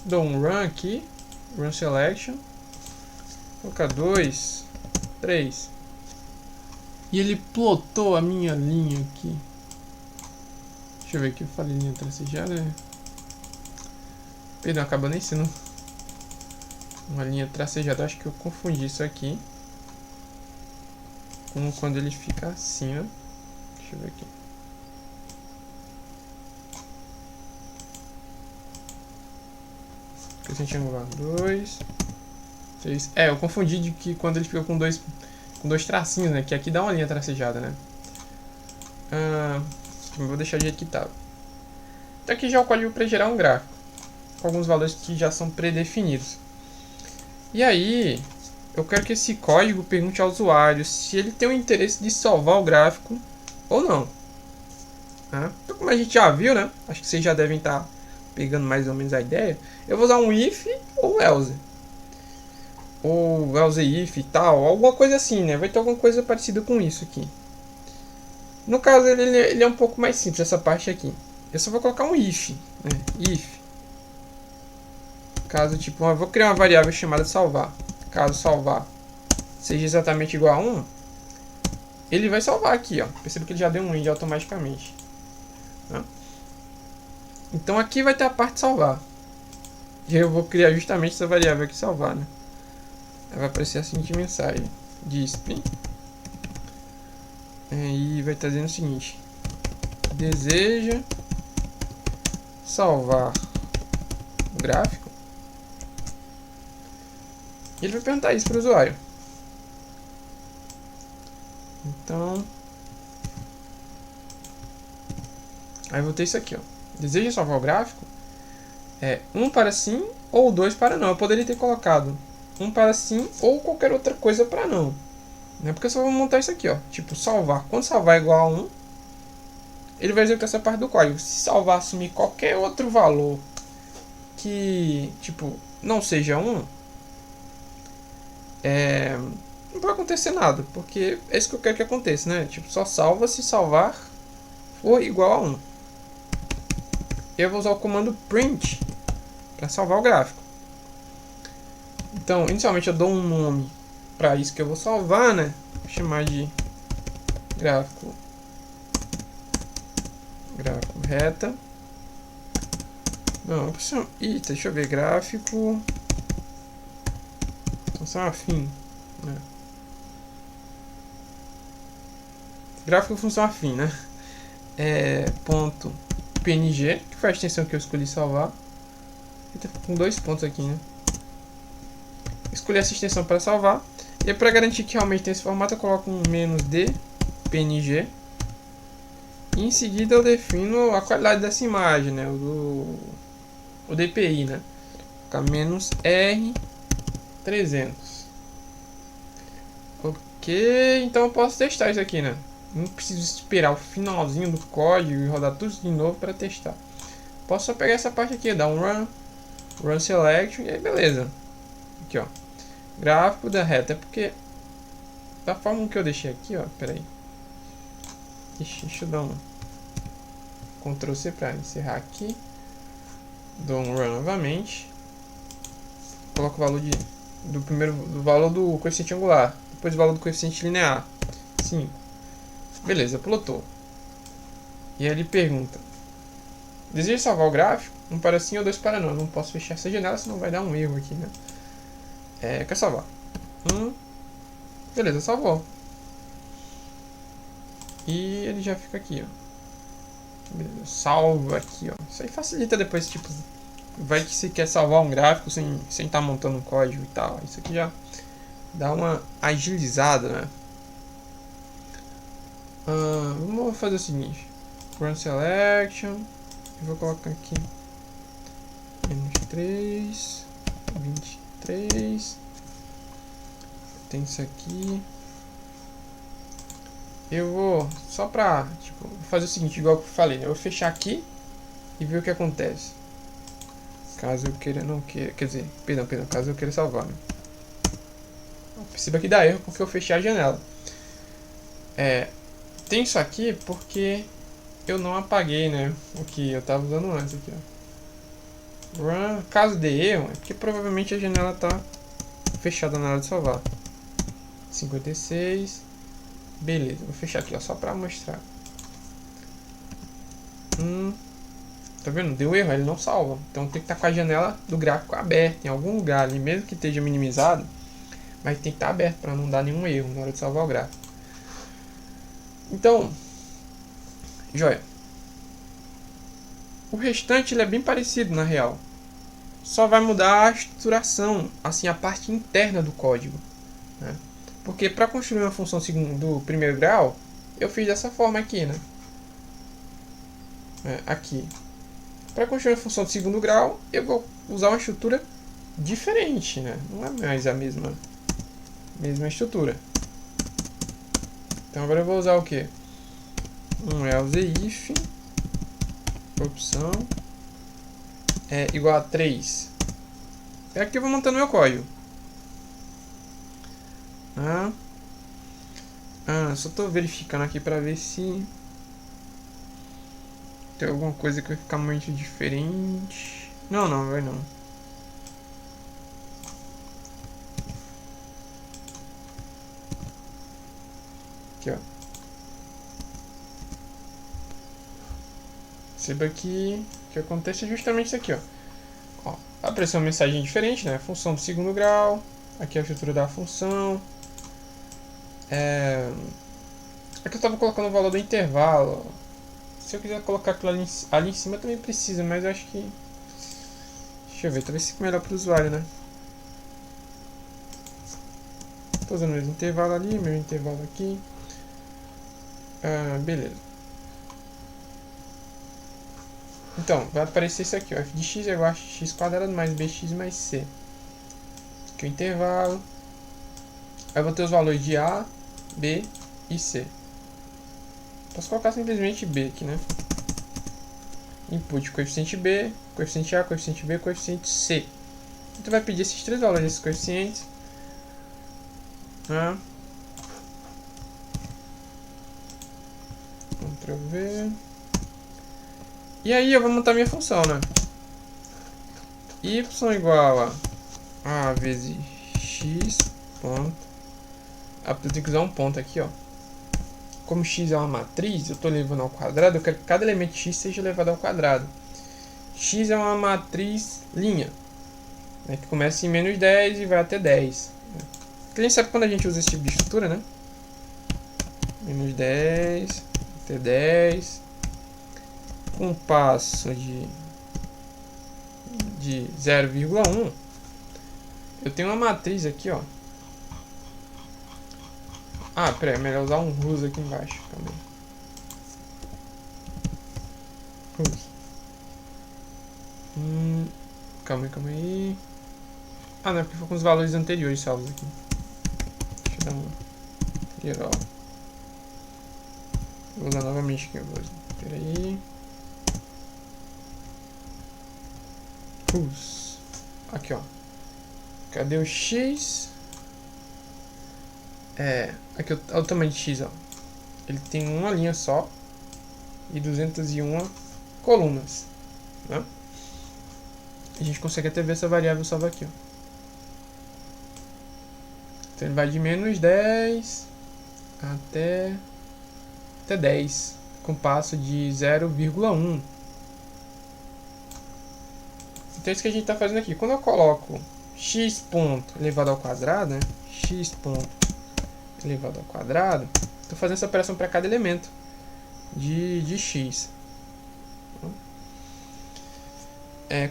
Dou um run aqui, run selection, vou colocar 2, 3, e ele plotou a minha linha aqui. Deixa eu ver aqui, eu falei linha tracejada. Perdão, acaba nem sendo uma linha tracejada, acho que eu confundi isso aqui com quando ele fica assim, ó. Deixa eu ver aqui. Crescente angular 2, 3. Eu confundi de que quando ele fica com dois tracinhos, né? Que aqui dá uma linha tracejada, né? Vou deixar do jeito que estava. Aqui já é o código para gerar um gráfico com alguns valores que já são predefinidos. E aí, eu quero que esse código pergunte ao usuário se ele tem o interesse de salvar o gráfico ou não. Então, como a gente já viu, né? Acho que vocês já devem estar pegando mais ou menos a ideia. Eu vou usar um if ou else. Ou else if e tal. Alguma coisa assim, né? Vai ter alguma coisa parecida com isso aqui. No caso, ele é um pouco mais simples, essa parte aqui. Eu só vou colocar um if, né? If. Caso, tipo, eu vou criar uma variável chamada salvar. Caso salvar seja exatamente igual a 1, ele vai salvar aqui, ó. Perceba que ele já deu um end automaticamente. Então aqui vai ter a parte salvar. E eu vou criar justamente essa variável aqui salvar, né? Vai aparecer a seguinte mensagem: disp. E vai estar dizendo o seguinte: deseja salvar o gráfico. E ele vai perguntar isso para o usuário. Então, aí eu vou ter isso aqui, ó. Deseja salvar o gráfico? 1 para sim ou 2 para não. Eu poderia ter colocado 1 para sim ou qualquer outra coisa para não. Né? Porque eu só vou montar isso aqui, ó. Tipo, salvar. Quando salvar é igual a 1, ele vai executar essa parte do código. Se salvar assumir qualquer outro valor que, tipo, não seja 1, não vai acontecer nada. Porque é isso que eu quero que aconteça, né? Tipo, só salva se salvar for igual a 1. Eu vou usar o comando print para salvar o gráfico. Então, inicialmente eu dou um nome para isso que eu vou salvar, né? Vou chamar de gráfico reta. Não, deixa eu ver, gráfico função afim, né? Gráfico função afim, né? Ponto PNG, que foi a extensão que eu escolhi salvar. Ele tá com 2 pontos aqui, né? Escolhi essa extensão para salvar. E para garantir que realmente tem esse formato, eu coloco um "-d PNG. E em seguida eu defino a qualidade dessa imagem, né? O DPI, né? Vou colocar "-r300". Ok, então eu posso testar isso aqui, né? Não preciso esperar o finalzinho do código e rodar tudo de novo para testar. Posso só pegar essa parte aqui, dar um run selection e aí beleza. Aqui, ó, gráfico da reta, porque da forma que eu deixei aqui, ó, peraí. Deixa eu dar um Ctrl C para encerrar aqui. Dou um run novamente. Coloco o valor do valor do coeficiente angular, depois o valor do coeficiente linear, 5. Beleza, plotou. E aí ele pergunta: deseja salvar o gráfico? 1 para sim ou 2 para não. Eu não posso fechar essa janela, senão vai dar um erro aqui, né? Quer salvar? Beleza, salvou. E ele já fica aqui, ó. Beleza, salva aqui, ó. Isso aí facilita depois, tipo, vai que você quer salvar um gráfico sem estar montando um código e tal. Isso aqui já dá uma agilizada, né? Vamos fazer o seguinte. Run selection. Eu vou colocar aqui -3, 23. Tem isso aqui. Eu vou, só pra, tipo, fazer o seguinte, igual que eu falei, né? Eu vou fechar aqui e ver o que acontece. Caso eu queira, não queira, quer dizer, perdão, caso eu queira salvar, né? Perceba que dá erro porque eu fechei a janela. Tem isso aqui porque eu não apaguei, né? O que eu tava usando antes aqui, ó. Run, caso dê erro, é porque provavelmente a janela tá fechada na hora de salvar. 56. Beleza, vou fechar aqui, ó, só pra mostrar. Tá vendo? Deu erro, ele não salva. Então tem que estar com a janela do gráfico aberta em algum lugar ali, mesmo que esteja minimizado, mas tem que estar aberto para não dar nenhum erro na hora de salvar o gráfico. Então, joia. O restante ele é bem parecido na real. Só vai mudar a estruturação, assim, a parte interna do código, né? Porque para construir uma função do primeiro grau, eu fiz dessa forma aqui, né? Aqui. Para construir uma função de segundo grau, eu vou usar uma estrutura diferente, né? Não é mais a mesma estrutura. Então agora eu vou usar o que? Um else if opção é igual a 3. É aqui eu vou montando meu código. Só estou verificando aqui para ver se tem alguma coisa que vai ficar muito diferente. Não vai não. Aqui, ó. Perceba que o que acontece é justamente isso aqui, ó. Apareceu uma mensagem diferente, né? Função do segundo grau. Aqui é a estrutura da função. Aqui eu estava colocando o valor do intervalo. Se eu quiser colocar aquilo ali em cima também precisa, mas eu acho que... Deixa eu ver, talvez fique melhor para o usuário, né? Estou usando o mesmo intervalo ali, meu intervalo aqui. Beleza. Então, vai aparecer isso aqui, ó. F de x é igual a x quadrado mais bx mais c. Aqui o intervalo. Aí eu vou ter os valores de a, b e c. Posso colocar simplesmente b aqui, né? Input coeficiente b, coeficiente a, coeficiente b, coeficiente c. Então vai pedir esses três valores desses coeficientes. Ctrl V. E aí eu vou montar minha função, né? Y igual a vezes x ponto. Eu tenho que usar um ponto aqui, ó. Como x é uma matriz, eu estou levando ao quadrado, eu quero que cada elemento de x seja levado ao quadrado. X é uma matriz linha, né, que começa em -10 e vai até 10. A gente sabe quando a gente usa esse tipo de estrutura, né? -10 até 10. Com um passo de 0,1. Eu tenho uma matriz aqui, ó. Peraí, é melhor usar um RUS aqui embaixo também. RUS. Calma aí. Não, é porque foi com os valores anteriores salvos aqui. Deixa eu dar um clear all. Vou usar novamente aqui o RUS. Peraí. RUS. Aqui, ó. Cadê o X? Aqui é o tamanho de X, ó. Ele tem uma linha só e 201 colunas, né? A gente consegue até ver essa variável salva aqui, ó. Então ele vai de -10 até 10, com passo de 0,1. Então é isso que a gente está fazendo aqui. Quando eu coloco x ponto elevado ao quadrado, né? X ponto elevado ao quadrado. Estou fazendo essa operação para cada elemento de x.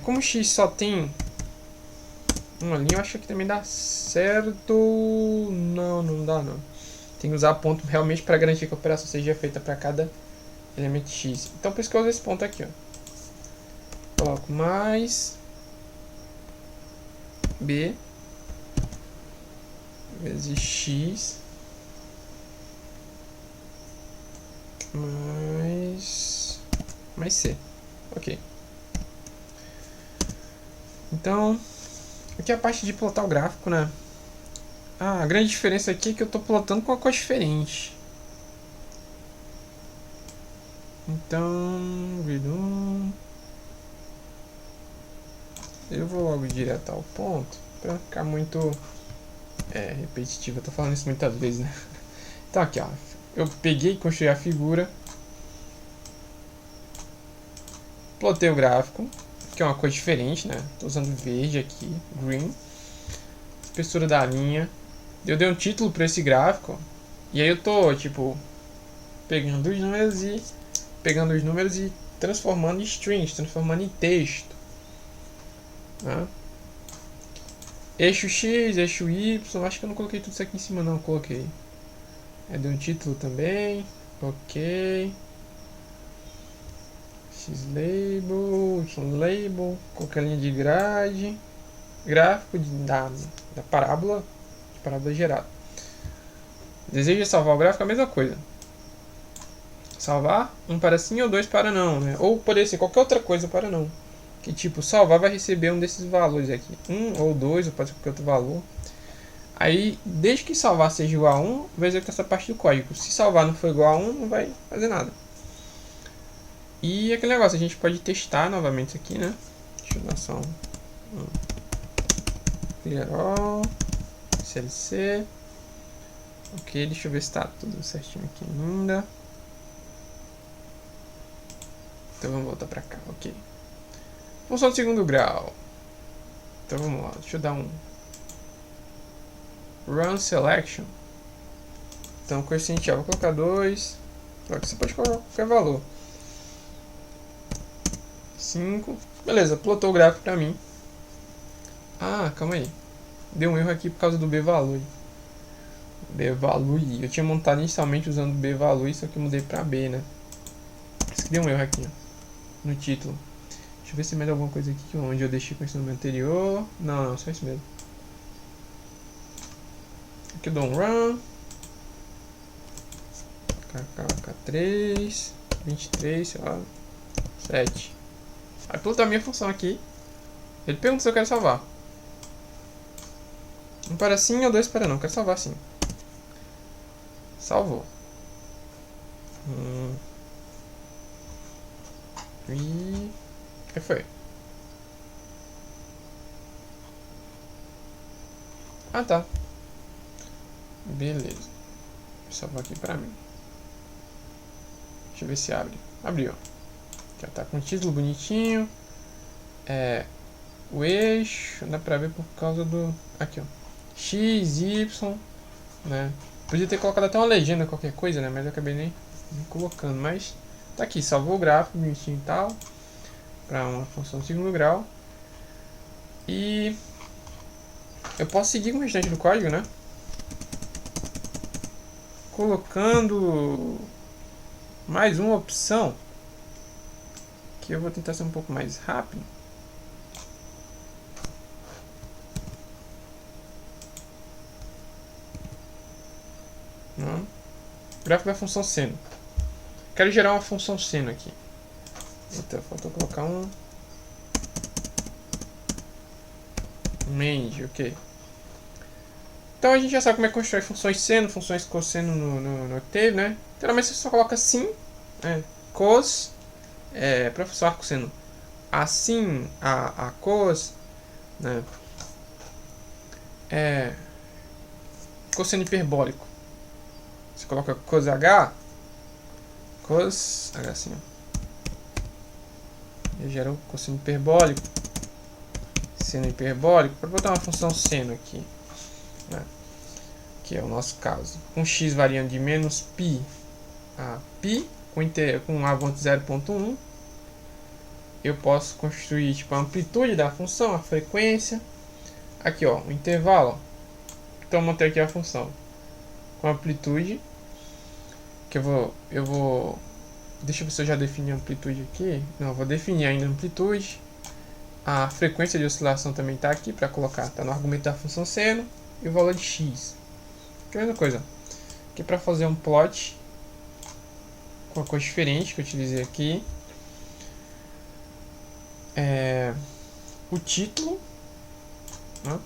Como x só tem uma linha, eu acho que também dá certo. Não, não dá não. Tem que usar ponto realmente para garantir que a operação seja feita para cada elemento x. Então por isso que eu uso esse ponto aqui, ó. Coloco mais b vezes x mais c. Ok. Então, aqui é a parte de plotar o gráfico, né? A grande diferença aqui é que eu estou plotando com uma cor diferente. Então, eu vou logo direto ao ponto, para não ficar muito repetitivo. Eu tô falando isso muitas vezes, né? Então aqui, ó, eu peguei e construí a figura, plotei o gráfico, que é uma cor diferente, né? Tô usando verde aqui, green, espessura da linha. Eu dei um título para esse gráfico, ó, e aí eu tô tipo pegando os números e transformando em strings, transformando em texto. Né? Eixo X, eixo Y, acho que eu não coloquei tudo isso aqui em cima não, coloquei. Deu um título também, ok. X label, Y label, qualquer linha de grade, gráfico da parábola, de parábola gerada. Deseja salvar o gráfico, a mesma coisa. Salvar, 1 para sim ou 2 para não, né? Ou poderia ser qualquer outra coisa para não. Que tipo, salvar vai receber um desses valores aqui. 1 ou 2, ou pode ser qualquer outro valor. Aí, desde que salvar seja igual a 1, vai executar essa parte do código. Se salvar não for igual a 1, não vai fazer nada. E aquele negócio, a gente pode testar novamente isso aqui, né? Deixa eu dar só um clear all, CLC. Ok, deixa eu ver se está tudo certinho aqui ainda. Então vamos voltar para cá, ok. Função de segundo grau. Então vamos lá, deixa eu dar um run selection. Então coeficiente A, vou colocar 2. Você pode colocar qualquer valor. 5. Beleza, plotou o gráfico pra mim. Ah, calma aí. Deu um erro aqui por causa do B-value. B-value. Eu tinha montado inicialmente usando B-value, só que eu mudei pra B, né? Por isso que deu um erro aqui, ó, no título. Deixa eu ver se tem mais alguma coisa aqui onde eu deixei com esse nome anterior. Não, só isso mesmo. Aqui eu dou um run. KK3 23, sei lá, 7. Aí plotou a minha função aqui. Ele pergunta se eu quero salvar. 1 para sim ou 2 para não. Quero salvar sim. Salvou. E que foi? Ah, tá. Beleza. Vou salvar aqui pra mim. Deixa eu ver se abre. Abriu. Já tá com o título bonitinho. O eixo. Dá pra ver por causa do... Aqui, ó. X, Y. Né? Podia ter colocado até uma legenda, qualquer coisa, né? Mas eu acabei nem colocando. Mas tá aqui. Salvou o gráfico bonitinho e tal. Pra uma função de segundo grau. E... eu posso seguir com o restante do código, né? Colocando mais uma opção, que eu vou tentar ser um pouco mais rápido. Gráfico da função seno. Quero gerar uma função seno aqui. Então, faltou colocar um range, ok. Então a gente já sabe como é que constrói funções seno, funções cosseno no Octave, né? Geralmente você só coloca sin, cos, para função arcosseno, assim, a cos, né? Cosseno hiperbólico. Você coloca cos h assim, ó. E gera o cosseno hiperbólico. seno hiperbólico, para botar uma função seno aqui, né? Que é o nosso caso, com x variando de menos π a π, com avante 0,1, eu posso construir tipo a amplitude da função, a frequência, aqui ó, o intervalo, ó. Então eu montei aqui a função com amplitude, que eu vou deixa eu ver se eu já defini a amplitude aqui. Não, eu vou definir ainda a amplitude. A frequência de oscilação também está aqui para colocar, está no argumento da função seno, e o valor de x. Que é a mesma coisa. Aqui para fazer um plot com a cor diferente que eu utilizei aqui. O título, né?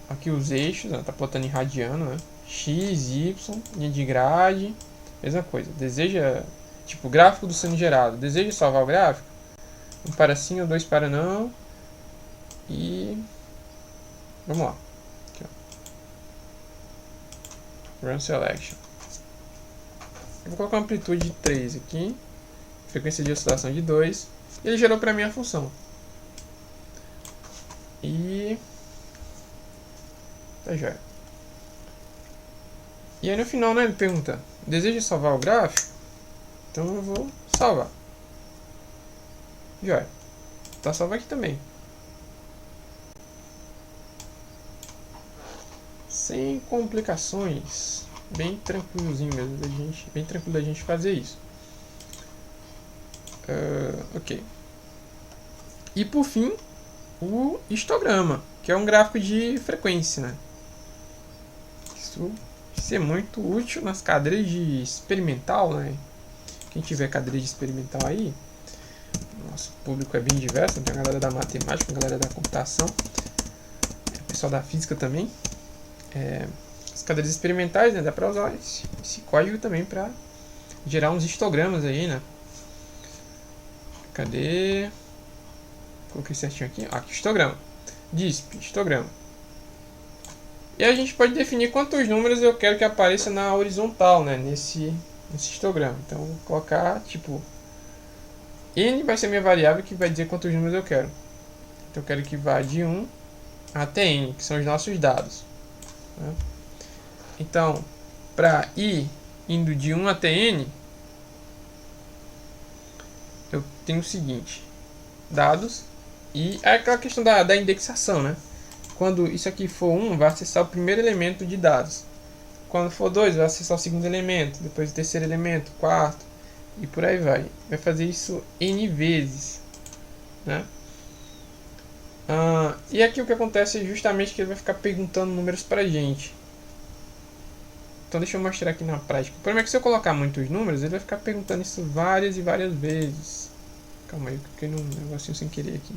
Aqui os eixos, está plotando em radiano, né? X, Y, linha de grade, mesma coisa. Deseja, tipo, gráfico do seno gerado. Deseja salvar o gráfico? Um para sim ou dois para não. E vamos lá. Aqui, ó. Run selection. Eu vou colocar uma amplitude de 3 aqui. Frequência de oscilação de 2. E ele gerou para mim a função. E tá já. E aí no final, né, ele pergunta: deseja salvar o gráfico? Então eu vou salvar. Já. Tá salvo aqui também. Sem complicações. Bem tranquilozinho mesmo da gente, bem tranquilo da gente fazer isso. Ok. E por fim, o histograma, que é um gráfico de frequência, né? Isso é muito útil nas cadeiras de experimental, né? Quem tiver cadeira de experimental aí, nosso público é bem diverso, tem a galera da matemática, a galera da computação, o pessoal da física também. As cadeiras experimentais, né, dá para usar esse código também para gerar uns histogramas aí, né? Cadê? Coloquei certinho aqui. Aqui, histograma. DISP, histograma. E a gente pode definir quantos números eu quero que apareça na horizontal, né, nesse histograma. Então, eu vou colocar, tipo, n vai ser minha variável que vai dizer quantos números eu quero. Então, eu quero que vá de 1 até n, que são os nossos dados, né? Então, para ir indo de 1 até n, eu tenho o seguinte: dados, e é aquela questão da indexação, né? Quando isso aqui for 1, vai acessar o primeiro elemento de dados. Quando for 2, vai acessar o segundo elemento, depois o terceiro elemento, quarto, e por aí vai. Vai fazer isso n vezes, né? E aqui o que acontece é justamente que ele vai ficar perguntando números pra gente. Então deixa eu mostrar aqui na prática. O problema é que se eu colocar muitos números, ele vai ficar perguntando isso várias e várias vezes. Calma aí, eu cliquei num negocinho sem querer aqui.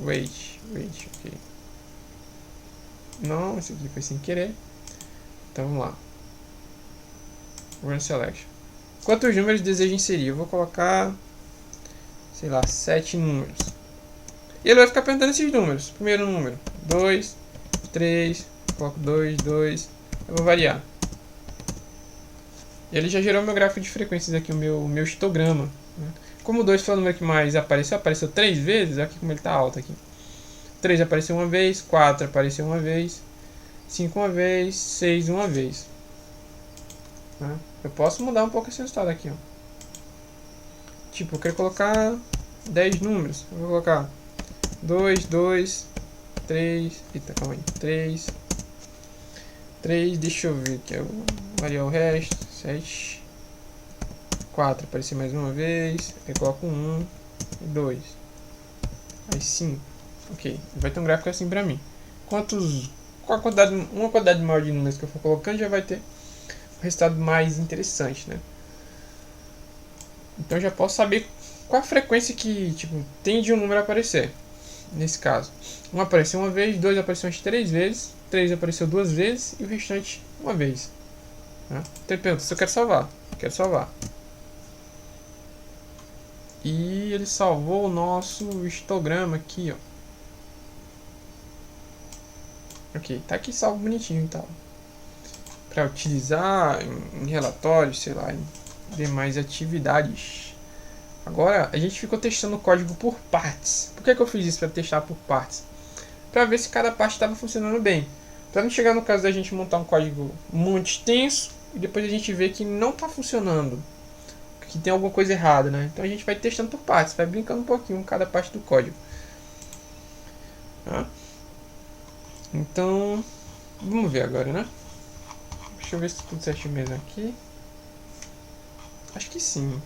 Wait, ok. Não, esse aqui foi sem querer. Então vamos lá. Run selection. Quantos números desejo inserir? Eu vou colocar, sei lá, 7 números. E ele vai ficar perguntando esses números. Primeiro número, 2, 3, coloco 2, 2. Eu vou variar. E ele já gerou meu gráfico de frequências aqui, o meu histograma, né? Como o 2 foi o número que mais apareceu 3 vezes, olha aqui como ele está alto aqui. 3 apareceu uma vez, 4 apareceu uma vez, 5 uma vez, 6 uma vez, né? Eu posso mudar um pouco esse resultado aqui, ó. Tipo, eu quero colocar 10 números. Eu vou colocar 2, 2, 3. Eita, calma aí. 3. 3, deixa eu ver aqui. Eu vou variar o resto. 7. 4, aparecer mais uma vez. Aí coloco 1 e 2. Aí 5. Ok, vai ter um gráfico assim pra mim. Uma quantidade maior de números que eu for colocando, já vai ter um resultado mais interessante, né? Então já posso saber qual a frequência que, tipo, tem de um número aparecer. Nesse caso, 1 apareceu uma vez, 2 apareceu umas 3 vezes, 3 apareceu 2 vezes e o restante uma vez, né? Então ele pergunta se eu quero salvar. Quero salvar. E ele salvou o nosso histograma aqui, ó. Ok, tá aqui salvo bonitinho e tal. Pra utilizar em relatórios, sei lá, em demais atividades. Agora, a gente ficou testando o código por partes. Por que eu fiz isso para testar por partes? Para ver se cada parte estava funcionando bem. Para não chegar no caso da gente montar um código muito extenso e depois a gente ver que não está funcionando, que tem alguma coisa errada, né? Então a gente vai testando por partes, vai brincando um pouquinho com cada parte do código. Tá? Então, vamos ver agora, né? Deixa eu ver se tá tudo certinho mesmo aqui. Acho que sim.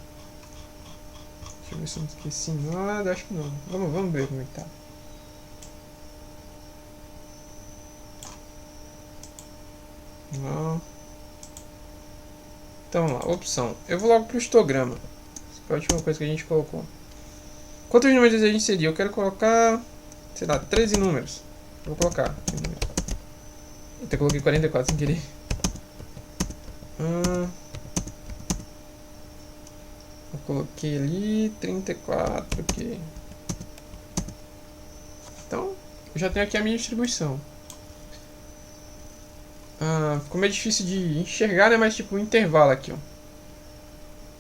Deixa eu ver se eu não esqueci nada. Acho que não. Vamos ver como é que tá. Não. Então vamos lá, opção. Eu vou logo pro histograma. Essa foi a última coisa que a gente colocou. Quantos números a gente inserir? Eu quero colocar, sei lá, 13 números. Vou colocar. Eita, coloquei 44 sem querer. Eu coloquei ali 34 aqui. Então, eu já tenho aqui a minha distribuição. Ficou meio difícil de enxergar, né? Mas tipo, o intervalo aqui, ó.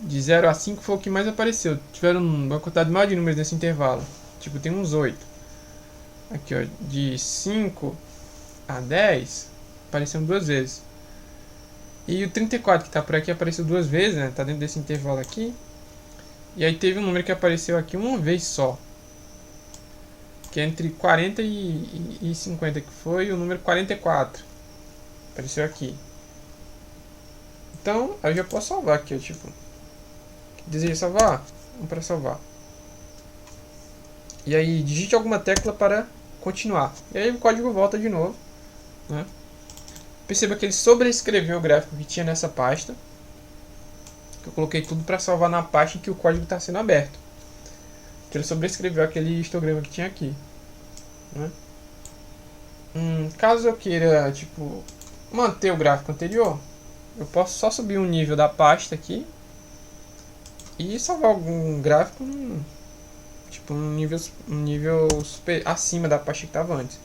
De 0 a 5 foi o que mais apareceu. Tiveram uma quantidade maior de números nesse intervalo. Tipo, tem uns 8. Aqui, ó. De 5 a 10 apareceram 2 vezes. E o 34 que tá por aqui apareceu 2 vezes, né? Tá dentro desse intervalo aqui. E aí teve um número que apareceu aqui uma vez só. Que é entre 40 e 50, que foi o número 44. Apareceu aqui. Então, eu já posso salvar aqui, ó, tipo. Deseja salvar? Vamos para salvar. E aí, digite alguma tecla para continuar. E aí o código volta de novo, né? Perceba que ele sobrescreveu o gráfico que tinha nessa pasta. Eu coloquei tudo para salvar na pasta em que o código está sendo aberto. Que ele sobrescreveu aquele histograma que tinha aqui, né? Caso eu queira, tipo, manter o gráfico anterior, eu posso só subir um nível da pasta aqui e salvar algum gráfico tipo um nível super acima da pasta que estava antes.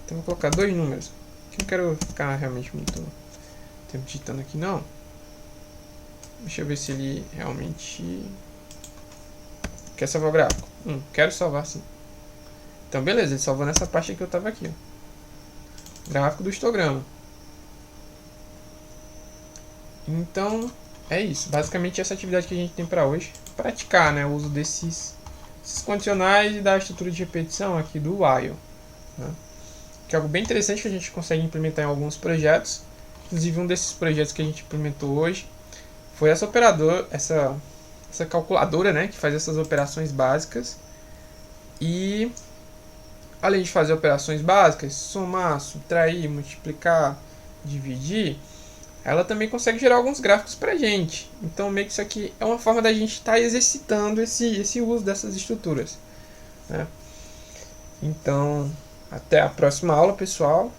Então vou colocar 2 números. Que não quero ficar realmente muito tempo digitando aqui não. Deixa eu ver se ele realmente quer salvar o gráfico. Quero salvar sim. Então beleza, ele salvou nessa pasta que eu estava aqui, ó. Gráfico do histograma. Então é isso, basicamente essa atividade que a gente tem para hoje. Praticar, né, o uso desses condicionais e da estrutura de repetição aqui do while, né? Que é algo bem interessante que a gente consegue implementar em alguns projetos. Inclusive um desses projetos que a gente implementou hoje foi essa calculadora, né, que faz essas operações básicas. E além de fazer operações básicas, somar, subtrair, multiplicar, dividir, ela também consegue gerar alguns gráficos pra gente. Então meio que isso aqui é uma forma da gente estar exercitando esse uso dessas estruturas, né? Então, até a próxima aula, pessoal.